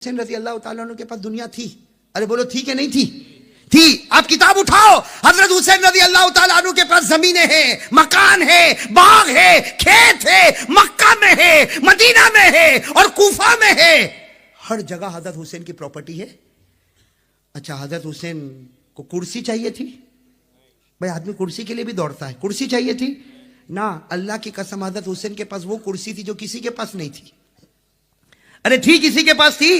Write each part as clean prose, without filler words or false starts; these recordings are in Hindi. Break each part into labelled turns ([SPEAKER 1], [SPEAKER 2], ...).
[SPEAKER 1] हुसैन रजी अल्लाह ताला अन्हु के पास दुनिया थी। अरे बोलो थी कि नहीं थी? थी। आप किताब उठाओ, हजरत हुसैन रजी अल्लाह ताला अन्हु के पास जमीनें हैं, मकान है, बाग है, खेत है, मक्का में है, मदीना में है और कूफा में है। हर जगह हजरत हुसैन की प्रॉपर्टी है। अच्छा, हजरत हुसैन को कुर्सी चाहिए थी? भाई आदमी कुर्सी के लिए भी दौड़ता है। कुर्सी चाहिए थी ना? अल्लाह की कसम, हजरत हुसैन के पास वो कुर्सी थी जो किसी के पास नहीं थी। अरे थी, किसी के पास थी।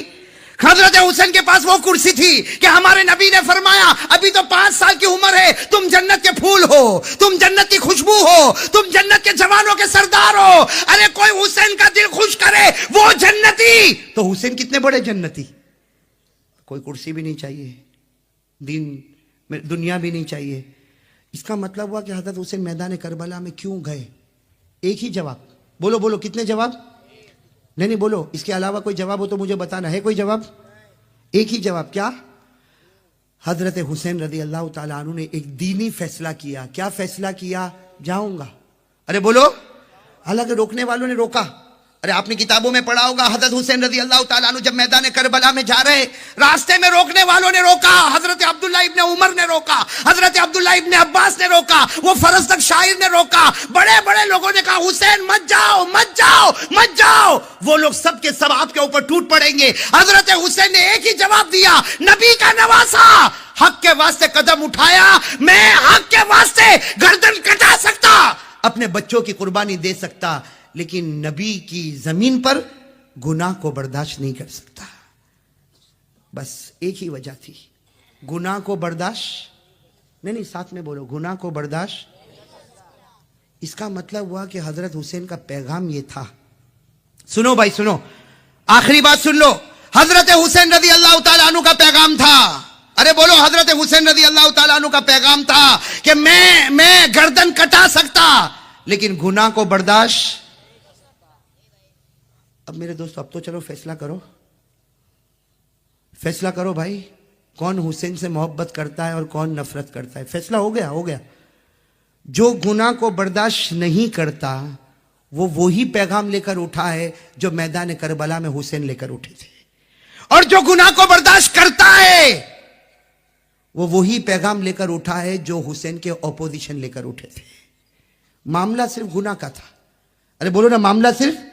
[SPEAKER 1] हजरत हुसैन के पास वो कुर्सी थी कि हमारे नबी ने फरमाया अभी तो 5 साल की उम्र है, तुम जन्नत के फूल हो, तुम जन्नत की खुशबू हो, तुम जन्नत के जवानों के सरदार हो। अरे कोई हुसैन का दिल खुश करे वो जन्नती। तो हुसैन कितने बड़े जन्नती। कोई कुर्सी भी नहीं चाहिए, दीन में दुनिया भी नहीं चाहिए। इसका मतलब हुआ कि हजरत हुसैन मैदान करबला में क्यों गए? एक ही जवाब। बोलो बोलो, कितने जवाब? नहीं बोलो, इसके अलावा कोई जवाब हो तो मुझे बताना। है कोई जवाब? एक ही जवाब। क्या? हजरत हुसैन रजी अल्लाह ताला अन्हु ने एक दीनी फैसला किया। क्या फैसला किया? जाऊंगा। अरे बोलो। हालांकि रोकने वालों ने रोका। अरे आपने किताबों में पढ़ा होगा, हजरत हुसैन रजी अल्लाह ताला अन्हु जब मैदान करबला में जा रहे, रास्ते में रोकने वालों ने रोका। हजरत अब्दुल्ला इब्ने उमर ने रोका, हजरत अब्दुल्ला इब्ने अब्बास ने रोका, वो फरस्तक शायर ने रोका, बड़े बड़े लोगों ने कहा हुसैन मत जाओ, मत जाओ, मत जाओ। वो लोग सब के सब आपके ऊपर टूट पड़ेंगे। हजरत हुसैन ने एक ही जवाब दिया, नबी का नवासा, हक के वास्ते कदम उठाया, मैं हक के वास्ते गर्दन कटा सकता, अपने बच्चों की कुर्बानी दे सकता, लेकिन नबी की जमीन पर गुनाह को बर्दाश्त नहीं कर सकता। बस एक ही वजह थी, गुनाह को बर्दाश्त नहीं, साथ में बोलो, गुनाह को बर्दाश्त। इसका मतलब हुआ कि हजरत हुसैन का पैगाम ये था। सुनो भाई सुनो, आखिरी बात सुन लो। हजरत हुसैन रजी अल्लाह ताला अन्हु का पैगाम था। अरे बोलो, हजरत हुसैन रजी अल्लाह ताला अन्हु का पैगाम था कि मैं गर्दन कटा सकता, लेकिन गुनाह को बर्दाश्त। अब मेरे दोस्त, अब तो चलो फैसला करो, फैसला करो भाई, कौन हुसैन से मोहब्बत करता है और कौन नफरत करता है। फैसला हो गया, हो गया। जो गुनाह को बर्दाश्त नहीं करता वो वही पैगाम लेकर उठा है जो मैदान करबला में हुसैन लेकर उठे थे, और जो गुनाह को बर्दाश्त करता है वो वही पैगाम लेकर उठा है जो हुसैन के ऑपोजिशन लेकर उठे थे। मामला सिर्फ गुनाह का था। अरे बोलो ना, मामला सिर्फ।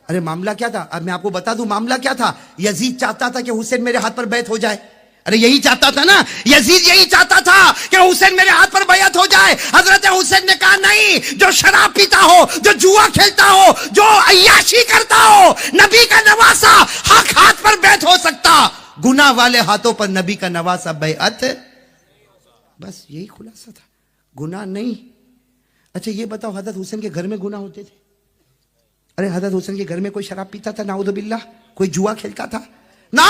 [SPEAKER 1] अरे मामला क्या था? अब मैं आपको बता दूं मामला क्या था। यजीद चाहता था कि हुसैन मेरे हाथ पर बैत हो जाए। अरे यही चाहता था ना, यजीद यही चाहता था कि हुसैन मेरे हाथ पर बैत हो जाए। हजरत हुसैन ने कहा नहीं, जो शराब पीता हो, जो जुआ खेलता हो, जो अय्याशी करता हो, नबी का नवासा हक हाथ पर बैत हो सकता, गुनाह वाले हाथों पर नबी का नवासा बैत। बस यही खुलासा था, गुनाह नहीं। अच्छा ये बताओ, हजरत हुसैन के घर में गुनाह होते थे? अरे हजरत हुसैन के घर में कोई शराब पीता था? नाउजुबिल्लाह। कोई जुआ खेलता था? ना,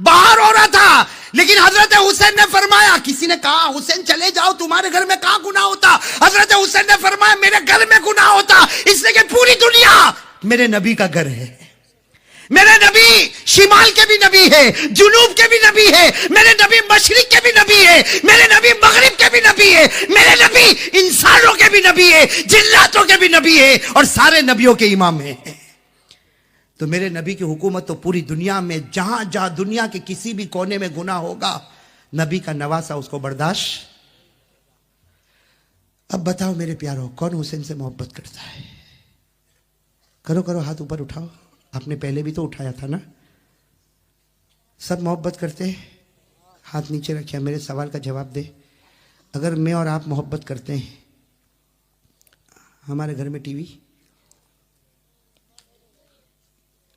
[SPEAKER 1] बाहर हो रहा था। लेकिन हजरत हुसैन ने फरमाया, किसी ने कहा हुसैन चले जाओ, तुम्हारे घर में कहां गुनाह होता? हजरत हुसैन ने फरमाया मेरे घर में गुनाह होता, इसलिए कि पूरी दुनिया मेरे नबी का घर है। मेरे नबी शिमाल के भी नबी है, जुनूब के भी नबी है, मेरे नबी मशरिक के भी नबी है, मेरे नबी मगरिब के भी नबी है, मेरे नबी इंसानों के भी नबी है, जिन्नातों के भी नबी है, और सारे नबियों के इमाम है। तो मेरे नबी की हुकूमत तो पूरी दुनिया में, जहां जहां दुनिया के किसी भी कोने में गुनाह होगा, नबी का नवासा उसको बर्दाश्त। अब बताओ मेरे प्यारों, कौन हुसैन से मोहब्बत करता है? करो करो, हाथ ऊपर उठाओ। आपने पहले भी तो उठाया था ना। सब मोहब्बत करते हैं? हाथ नीचे रखिए, मेरे सवाल का जवाब दे। अगर मैं और आप मोहब्बत करते हैं, हमारे घर में टीवी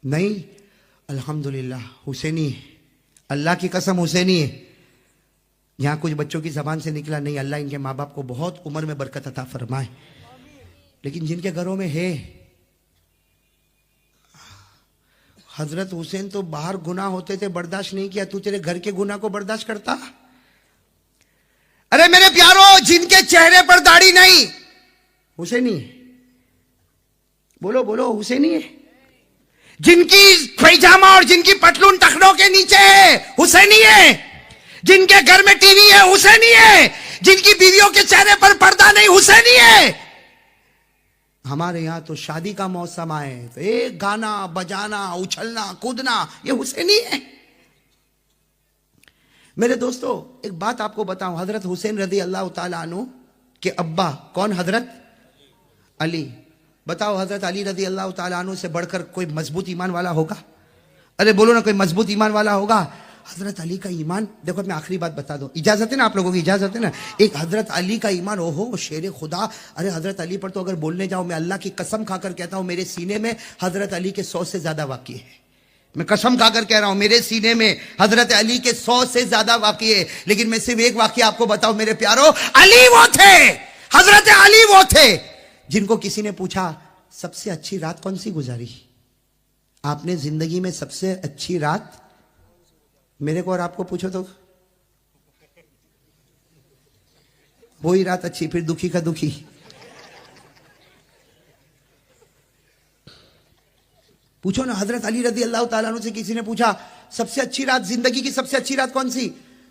[SPEAKER 1] नहीं? अल्हम्दुलिल्लाह हुसैनी है, अल्लाह की कसम हुसैनी है। यहां कुछ बच्चों की जबान से निकला नहीं, अल्लाह इनके माँ बाप को बहुत उम्र में बरकत अता फरमाए। लेकिन जिनके घरों में है, हजरत हुसैन तो बाहर गुनाह होते थे, बर्दाश्त नहीं किया, तू तेरे घर के गुनाह को बर्दाश्त करता? अरे मेरे प्यारों, जिनके चेहरे पर दाढ़ी नहीं, हुसैनी है। बोलो बोलो, हुसैनी है। जिनकी पैजामा और जिनकी पतलून टखनों के नीचे है, हुसैनी है। जिनके घर में टीवी है, हुसैनी है। जिनकी बीवियों के चेहरे पर पर्दा नहीं, हुसैनी है। हमारे यहाँ तो शादी का मौसम आए तो एक गाना बजाना उछलना कूदना, ये हुसैनी है। मेरे दोस्तों एक बात आपको बताऊं, हजरत हुसैन रदी अल्लाह ताला अन्हु के अब्बा कौन? हजरत अली। बताओ हजरत अली रदी अल्लाह ताला अन्हु से बढ़कर कोई मजबूत ईमान वाला होगा? अरे बोलो ना, कोई मजबूत ईमान वाला होगा? हजरत अली का ईमान देखो, मैं आखिरी बात बता दूं, इजाजत है ना आप लोगों की? इजाजत है ना? एक हजरत अली का ईमान, ओहो शेर खुदा। अरे हजरत अली पर तो अगर बोलने जाओ, मैं अल्लाह की कसम खाकर कहता हूं मेरे सीने में हजरत अली के 100 से ज्यादा वाक़ई है। मैं कसम खाकर कह रहा हूं मेरे सीने में हजरत अली के 100 से ज्यादा वाक़ई है। लेकिन मैं सिर्फ एक वाक़या आपको बताऊं मेरे प्यारो, अली वो थे, हजरत अली वो थे जिनको किसी ने पूछा सबसे अच्छी रात कौन सी गुजारी? आपने जिंदगी में सबसे अच्छी रात, मेरे को और आपको पूछो तो वही रात अच्छी, फिर दुखी का दुखी। पूछो ना, हजरत अली रदी अल्लाह ताला अन्हु से किसी ने पूछा सबसे अच्छी रात, जिंदगी की सबसे अच्छी रात कौन सी?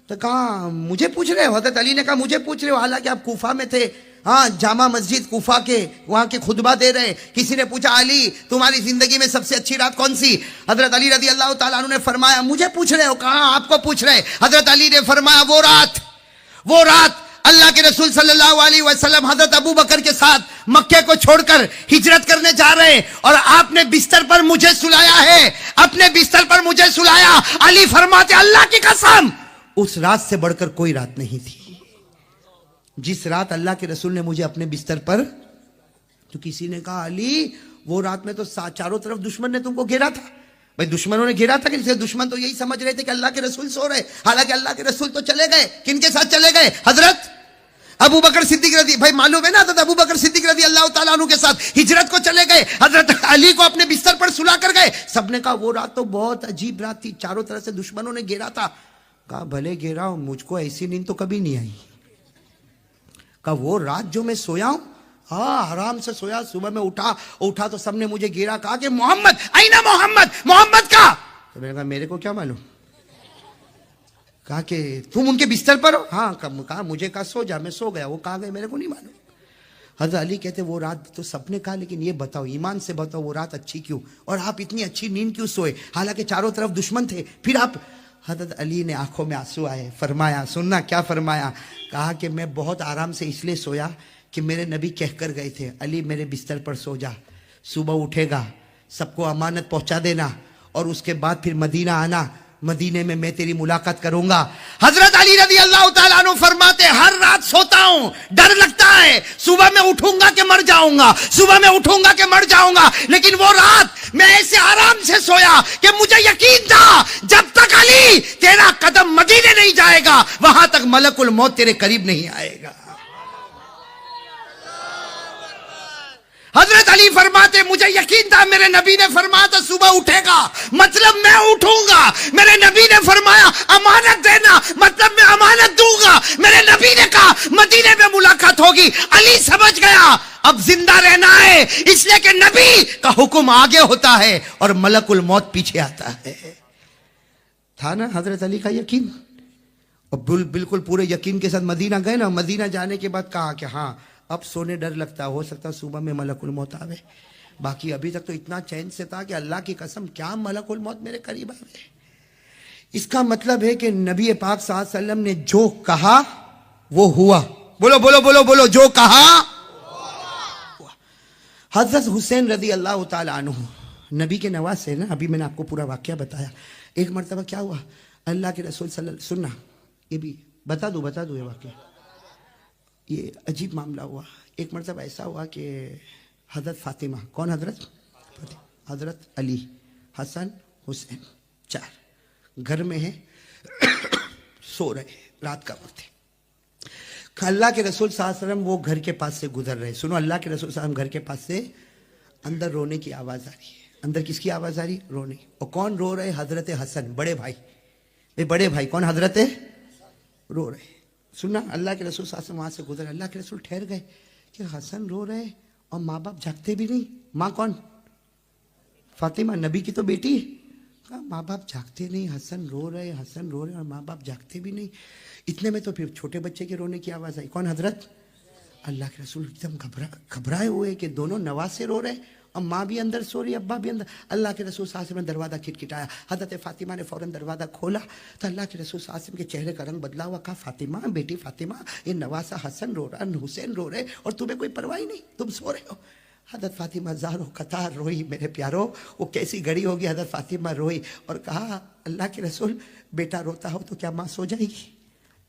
[SPEAKER 1] तो कहा मुझे पूछ रहे हो? हजरत अली ने कहा मुझे पूछ रहे हो, हालांकि आप कूफा में थे, हाँ जामा मस्जिद कूफा के वहां के खुतबा दे रहे। किसी ने पूछा अली तुम्हारी जिंदगी में सबसे अच्छी रात कौन सी? हजरत अली रदी अल्लाह ताला अन्हु ने फरमाया मुझे पूछ रहे हो? कहा आपको पूछ रहे। हजरत अली ने फरमाया वो रात अल्लाह के रसूल सल्लल्लाहु अलैहि वसल्लम हजरत अबू बकर के साथ मक्के को छोड़कर हिजरत करने जा रहे हैं और आपने बिस्तर पर मुझे सुलाया है, अपने बिस्तर पर मुझे सुलाया। अली फरमाते अल्लाह की कसम उस रात से बढ़कर कोई रात नहीं थी जिस रात अल्लाह के रसूल ने मुझे अपने बिस्तर पर। तो किसी ने कहा अली वो रात में तो चारों तरफ दुश्मन ने तुमको घेरा था। भाई दुश्मनों ने घेरा था कि दुश्मन तो यही समझ रहे थे कि अल्लाह के रसूल सो रहे, हालांकि अल्लाह के रसूल तो चले गए। किनके साथ चले गए? हजरत अबू बकर सिद्दीक रदी, भाई मालूम है ना, तो अबू बकर सिद्दीक रदी अल्लाह ताला अन्हु के साथ हिजरत को चले गए। हजरत अली को अपने बिस्तर पर सुला कर गए। सबने कहा वो रात तो बहुत अजीब रात थी, चारों तरफ से दुश्मनों ने घेरा था। कहा भले घेरा हूं, मुझको ऐसी नींद तो कभी नहीं आई। कहा वो रात जो मैं सोया हूं, हाँ आराम से सोया, सुबह में उठा तो सबने मुझे घेरा, कहा कि मोहम्मद आईना, मोहम्मद का। तो मैंने कहा मेरे को क्या मालूम? कहा कि तुम उनके बिस्तर पर हो? हाँ। कहा मुझे कहा सो जा, मैं सो गया। वो कहा गए मेरे को नहीं मालूम। हजरत अली कहते वो रात तो सबने कहा, लेकिन ये बताओ ईमान से बताओ वो रात अच्छी क्यों, और आप इतनी अच्छी नींद क्यों सोए, हालांकि चारों तरफ दुश्मन थे, फिर आप। हजरत अली ने आंखों में आंसू आए, फरमाया, सुनना क्या फरमाया, कहा कि मैं बहुत आराम से इसलिए सोया कि मेरे नबी कह कर गए थे अली मेरे बिस्तर पर सो जा, सुबह उठेगा सबको अमानत पहुंचा देना और उसके बाद फिर मदीना आना, मदीने में मैं तेरी मुलाकात करूंगा। हजरत अली रदी अल्लाह ताला अन्हु फरमाते हर रात सोता हूं, डर लगता है सुबह में उठूंगा कि मर जाऊंगा, सुबह में उठूंगा कि मर जाऊंगा, लेकिन वो रात मैं ऐसे आराम से सोया कि मुझे यकीन था जब तक अली तेरा कदम मदीने नहीं जाएगा वहां तक मलकुल मौत तेरे करीब नहीं आएगा। हजरत अली फरमाते मुझे यकीन था, मेरे नबी ने फरमाया था सुबह उठेगा, मतलब मैं उठूंगा। मेरे नबी ने फरमाया अमानत देना, मतलब मैं अमानत दूंगा। मेरे नबी ने कहा मदीने में मुलाकात होगी। अली समझ गया अब जिंदा रहना है, इसलिए कि नबी का हुक्म आगे होता है और मलकुल मौत पीछे आता है। था ना हजरत अली का यकीन, और बिल्कुल पूरे यकीन के साथ मदीना गए ना। मदीना जाने के बाद कहा कि हाँ अब सोने डर लगता, हो सकता सुबह में मलकुल मौत आवे, बाकी अभी तक तो इतना चैन से था कि अल्लाह की कसम क्या मलकुल मौत मेरे करीब आवे। इसका मतलब है कि नबी पाक सल्लल्लाहु अलैहि वसल्लम ने जो कहा वो हुआ। बोलो बोलो बोलो बोलो, जो कहा हुआ। हजरत हुसैन रदी अल्लाह ताला अन्हु नबी के नवाज से ना, अभी मैंने आपको पूरा वाकया बताया। एक मरतबा क्या हुआ, अल्लाह के रसूल सुनना, ये भी बता दूं ये वाकया, ये अजीब मामला हुआ। एक मरतबा ऐसा हुआ कि हजरत फातिमा, कौन हजरत? हजरत अली, हसन, हुसैन, चार घर में है, सो रहे, रात का वक्त है। अल्लाह के रसूल सल्लल्लाहु अलैहि वसल्लम वो घर के पास से गुजर रहे। सुनो, अल्लाह के रसूल सल्लल्लाहु अलैहि वसल्लम घर के पास से अंदर रोने की आवाज आ रही है। अंदर किसकी आवाज आ रही? रोने। और कौन रो रहे? हजरत हसन, बड़े भाई। बड़े भाई कौन? हजरत रो रहे। सुनना, अल्लाह के रसूल सल्लल्लाहु अलैहि वसल्लम वहां से गुजर, अल्लाह के रसूल ठहर गए कि हसन रो रहे और माँ बाप जागते भी नहीं। माँ कौन? फातिमा, नबी की तो बेटी। माँ बाप जागते नहीं, हसन रो रहे और माँ बाप जागते भी नहीं। इतने में तो फिर छोटे बच्चे के रोने की आवाज आई। कौन? हजरत अल्लाह के रसूल एकदम घबराए हुए कि दोनों नवाज से रो रहे और माँ भी अंदर सो रही, अब्बा भी अंदर। अल्लाह के रसूल सासिम ने दरवाज़ा खिटखिटाया। हज़रत फ़ातिमा ने फ़ौरन दरवाज़ा खोला तो अल्लाह के रसूल सासिम के चेहरे का रंग बदला हुआ। कहा, फ़ातिमा, बेटी फ़ातिमा, ये नवासा हसन रो रहा, हुसैन रो रहे और तुम्हें कोई परवाह नहीं, तुम सो रहे हो। हज़रत फ़ातिमा ज़ारो कतार रोई। मेरे प्यारो, वो कैसी घड़ी होगी। हज़रत फ़ातिमा रोई और कहा, अल्लाह के रसूल, बेटा रोता हो तो क्या माँ सो जाएगी?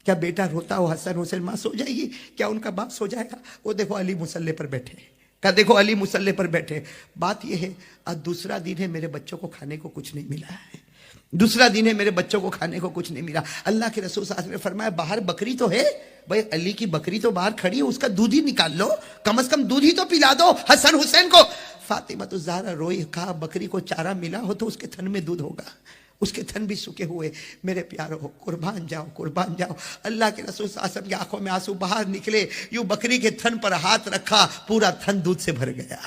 [SPEAKER 1] क्या बेटा रोता हो हसन हुसैन, माँ सो जाएगी? क्या उनका बाप सो जाएगा? वो देखो अली मुसल्ले पर बैठे। क्या देखो अली मुसल्ले पर बैठे। बात यह है, आज दूसरा दिन है, मेरे बच्चों को खाने को कुछ नहीं मिला है। दूसरा दिन है, मेरे बच्चों को खाने को कुछ नहीं मिला। अल्लाह के रसूल सल्लल्लाहु अलैहि वसल्लम ने फरमाया, बाहर बकरी तो है भाई, अली की बकरी तो बाहर खड़ी है, उसका दूध ही निकाल लो, कम से कम दूध ही तो पिला दो हसन हुसैन को। फातिमा तो ज़ारा रोई। कहा, बकरी को चारा मिला हो तो उसके थन में दूध होगा, उसके थन भी सूखे हुए। मेरे प्यारो, कुर्बान जाओ, कुर्बान जाओ। अल्लाह के रसूल सल्लल्लाहु अलैहि वसल्लम की आंखों में आंसू बाहर निकले। यूं बकरी के थन पर हाथ रखा, पूरा थन दूध से भर गया,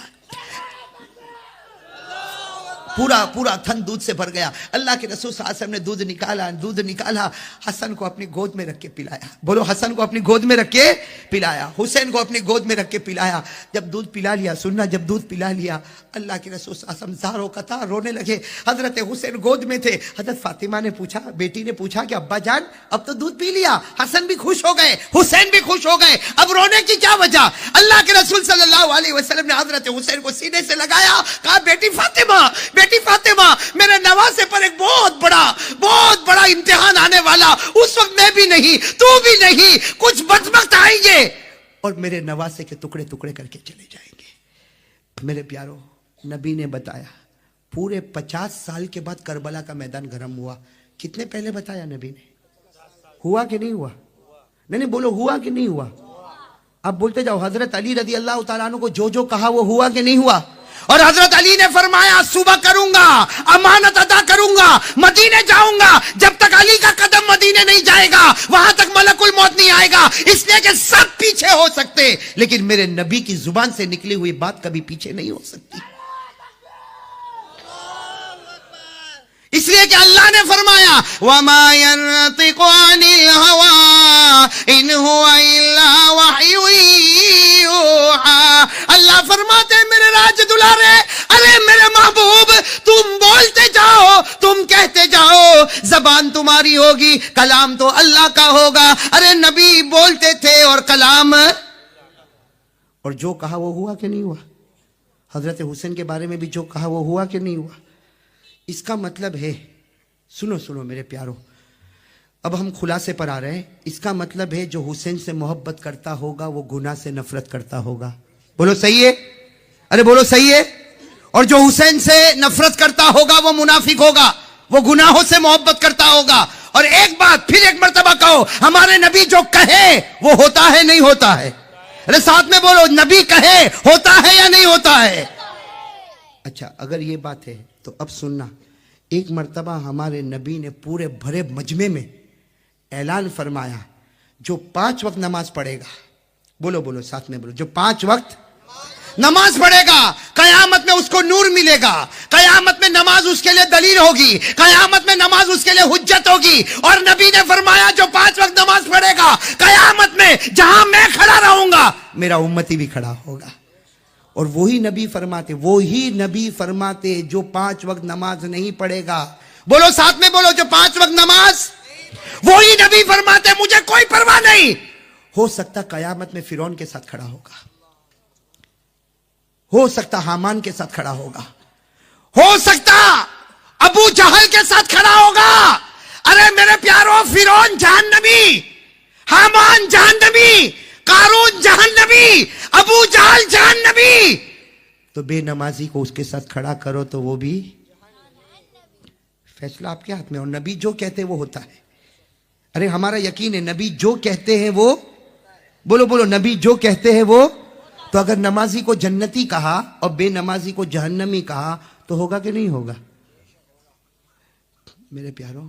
[SPEAKER 1] पूरा थन दूध से भर गया। अल्लाह के रसूल सल्लल्लाहु अलैहि वसल्लम ने दूध निकाला, हसन को अपनी गोद में रख के पिलाया। बोलो, हसन को अपनी गोद में रख के पिलाया, हुसैन को अपनी गोद में रख के पिलाया। जब दूध पिला लिया, सुनना, जब दूध पिला लिया, अल्लाह के रसूल सल्लल्लाहु अलैहि वसल्लम ज़ारो कतार रोने लगे। हजरत हुसैन गोद में थे। हजरत फातिमा ने पूछा, बेटी ने पूछा कि अब्बा जान, अब तो दूध पी लिया, हसन भी खुश हो गए, हुसैन भी खुश हो गए, अब रोने की क्या वजह? अल्लाह के रसूल सल्लल्लाहु अलैहि वसल्लम ने हजरत हुसैन को सीने से लगाया। कहा, बेटी फातिमा, मेरे नवासे पर एक बहुत बड़ा इम्तिहान आने वाला, उस वक्त मैं भी नहीं, तू भी नहीं, कुछ वक्त आएंगे और मेरे नवासे के टुकड़े टुकड़े करके चले जाएंगे। मेरे प्यारो, नबी ने बताया, पूरे 50 साल के बाद करबला का मैदान गर्म हुआ। कितने पहले बताया नबी ने? हुआ कि नहीं हुआ? नहीं, बोलो, हुआ कि नहीं हुआ? अब बोलते जाओ। हजरत अली रदी अल्लाह तआला अन्हु को जो जो कहा वो हुआ कि नहीं हुआ? और हजरत अली ने फरमाया, सुबह करूंगा, अमानत अदा करूंगा, मदीने जाऊंगा। जब तक अली का कदम मदीने नहीं जाएगा, वहां तक मलकुल मौत नहीं आएगा। इसलिए कि सब पीछे हो सकते, लेकिन मेरे नबी की जुबान से निकली हुई बात कभी पीछे नहीं हो सकती। इसलिए कि अल्लाह ने फरमाया, वमा यंतिकु अनिल हवा इन हुवा इल्ला वह्यु यूहा। अल्लाह फरमाते, मेरे राज दुलारे, अरे मेरे महबूब, तुम बोलते जाओ, तुम कहते जाओ, जबान तुम्हारी होगी, कलाम तो अल्लाह का होगा। अरे नबी बोलते थे और कलाम, और जो कहा वो हुआ कि नहीं हुआ? हजरत हुसैन के बारे में भी जो कहा वो हुआ कि नहीं हुआ? इसका मतलब है, सुनो मेरे प्यारो, अब हम खुलासे पर आ रहे हैं। इसका मतलब है, जो हुसैन से मोहब्बत करता होगा वो गुनाह से नफरत करता होगा। बोलो सही है? अरे बोलो सही है? और जो हुसैन से नफरत करता होगा वो मुनाफिक होगा, वो गुनाहों से मोहब्बत करता होगा। और एक बात फिर एक मर्तबा कहो, हमारे नबी जो कहे वो होता है नहीं होता है? अरे साथ में बोलो, नबी कहे होता है या नहीं होता है? अच्छा, अगर ये बात है तो अब सुनना, एक मर्तबा हमारे नबी ने पूरे भरे मजमे में ऐलान फरमाया, जो 5 वक्त नमाज पढ़ेगा, बोलो साथ में बोलो, जो 5 वक्त नमाज पढ़ेगा, कयामत में उसको नूर मिलेगा, कयामत में नमाज उसके लिए दलील होगी, कयामत में नमाज उसके लिए हुज्जत होगी। और नबी ने फरमाया, जो 5 वक्त नमाज पढ़ेगा, कयामत में जहां मैं खड़ा रहूंगा, मेरा उम्मती भी खड़ा होगा। और वही नबी फरमाते जो 5 वक्त नमाज नहीं पढ़ेगा, बोलो साथ में बोलो, जो 5 वक्त नमाज, वही नबी फरमाते, मुझे कोई परवाह नहीं, हो सकता कयामत में फिरौन के साथ खड़ा होगा, हो सकता हामान के साथ खड़ा होगा, हो सकता अबू जहल के साथ खड़ा होगा। अरे मेरे प्यारो, फिरौन जहन्नमी, हामान जहन्नमी, कारून जहन्नमी, अबू जहल जहन्नमी, तो बेनमाजी को उसके साथ खड़ा करो तो वो भी, फैसला आपके हाथ में। और नबी जो कहते हैं वो होता है। अरे हमारा यकीन है, नबी जो कहते हैं वो, बोलो नबी जो कहते हैं वो। तो अगर नमाजी को जन्नती कहा और बेनमाजी को जहन्नमी कहा तो होगा कि नहीं होगा? मेरे प्यारो,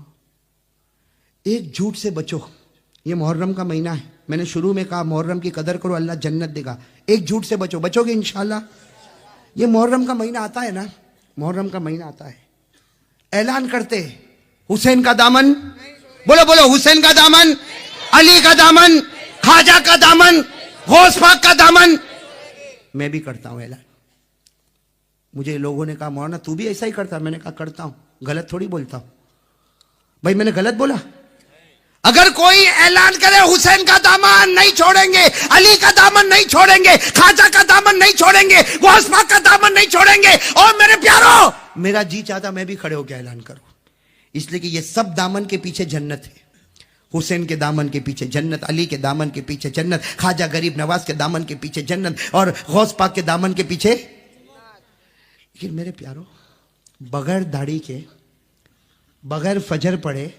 [SPEAKER 1] एक झूठ से बचो। ये मुहर्रम का महीना है, मैंने शुरू में कहा मुहर्रम की कदर करो, अल्लाह जन्नत देगा। एक झूठ से बचोगे इंशाल्लाह। ये मुहर्रम का महीना आता है ना, मुहर्रम का महीना आता है, ऐलान करते हुसैन का दामन, बोलो हुसैन का दामन, अली का दामन, ख्वाजा का दामन, गौस पाक का दामन मैं भी करता हूं ऐलान। मुझे लोगों ने कहा मौलाना तू भी ऐसा ही करता, मैंने कहा करता हूं, गलत थोड़ी बोलता हूं भाई, मैंने गलत बोला? अगर कोई ऐलान करे हुसैन का दामन नहीं छोड़ेंगे, अली का दामन नहीं छोड़ेंगे, खाजा का दामन नहीं छोड़ेंगे, गौस पाक का दामन नहीं छोड़ेंगे, और मेरे प्यारो मेरा जी चाहता मैं भी खड़े होकर ऐलान करूं, इसलिए कि ये सब दामन के पीछे जन्नत है। हुसैन के दामन के पीछे जन्नत, अली के दामन के पीछे जन्नत, खाजा गरीब नवाज के दामन के पीछे जन्नत, और गौस पाक के दामन के पीछे। लेकिन मेरे प्यारो बगैर दाढ़ी के, बगैर फजर पड़े,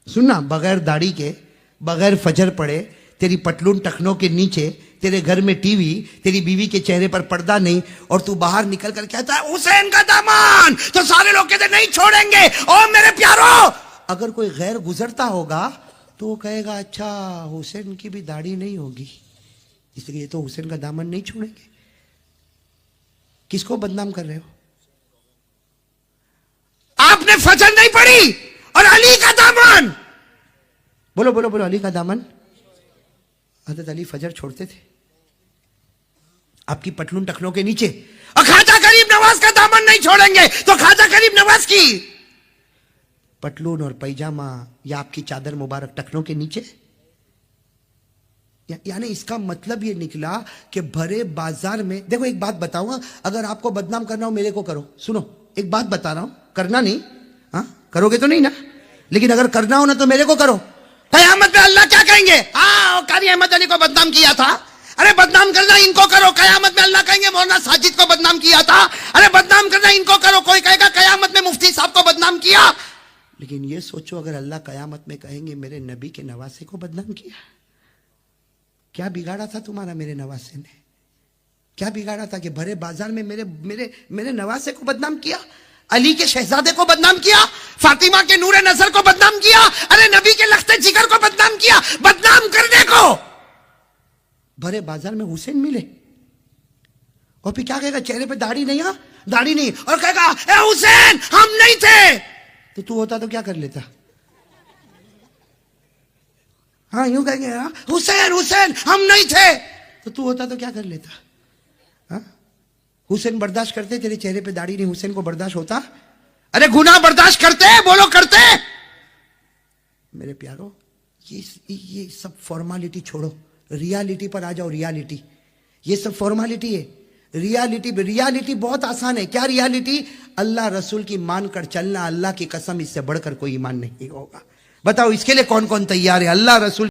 [SPEAKER 1] सुनना, बगैर दाढ़ी के, बगैर फजर पड़े, तेरी पटलून टखनों के नीचे, तेरे घर में टीवी, तेरी बीवी के चेहरे पर पर्दा नहीं, और तू बाहर निकल कर कहता है हुसैन का दामन, तो सारे लोग कहते नहीं छोड़ेंगे। और मेरे प्यारो अगर कोई गैर गुजरता होगा तो वो कहेगा अच्छा हुसैन की भी दाढ़ी नहीं होगी, इसलिए तो हुसैन का दामन नहीं छोड़ेंगे। किसको बदनाम कर रहे हो? आपने फजर नहीं पढ़ी और अली का दामन, बोलो बोलो बोलो, अली का दामन। हज़रत अली फजर छोड़ते थे आपकी पटलून टखनों के नीचे, और खाजा गरीब नवाज का दामन नहीं छोड़ेंगे, तो खाजा गरीब नवाज की पटलून और पैजामा या आपकी चादर मुबारक टखनों के नीचे। यानी इसका मतलब ये निकला कि भरे बाजार में, देखो एक बात बताऊंगा, अगर आपको बदनाम करना हो मेरे को करो, सुनो एक बात बता रहा हूं, करना नहीं, हाँ करोगे तो नहीं ना, लेकिन अगर करना हो ना तो मेरे को करो। कयामत में अल्लाह क्या कहेंगे? हाँ कारी अहमद अली को बदनाम किया था, अरे बदनाम करना इनको करो। कयामत में अल्लाह कहेंगे मौलाना साजिद को बदनाम किया था, अरे बदनाम करना इनको करो। कोई कहेगा कयामत में मुफ्ती साहब को बदनाम किया। लेकिन ये सोचो अगर अल्लाह कयामत में कहेंगे मेरे नबी के नवासे को बदनाम किया, क्या बिगाड़ा था तुम्हारा मेरे नवासे ने? क्या बिगाड़ा था कि भरे बाजार में मेरे मेरे मेरे नवासे को बदनाम किया, अली के शहजादे को बदनाम किया, फातिमा के नूरे नजर को बदनाम किया, अरे नबी के लख्ते जिगर को बदनाम किया। बदनाम करने को भरे बाजार में हुसैन मिले, और फिर क्या कहेगा? चेहरे पे दाढ़ी नहीं, हाँ दाढ़ी नहीं, और कहेगा ए हुसैन हम नहीं थे। तो तू होता तो क्या कर लेता? हाँ यूं कहेंगे हुसैन हुसैन हम नहीं थे, तो तू होता तो क्या कर लेता? हाँ हुसैन बर्दाश्त करते, तेरे चेहरे पे दाढ़ी नहीं, हुसैन को बर्दाश्त होता? अरे गुनाह बर्दाश्त करते, बोलो करते? मेरे प्यारो ये सब फॉर्मालिटी छोड़ो, रियलिटी पर आ जाओ। रियलिटी, ये सब फॉर्मालिटी है, रियलिटी बहुत आसान है। क्या रियलिटी? अल्लाह रसूल की मानकर चलना, अल्लाह की कसम इससे बढ़कर कोई ईमान नहीं होगा। बताओ इसके लिए कौन कौन तैयार है? अल्लाह रसूल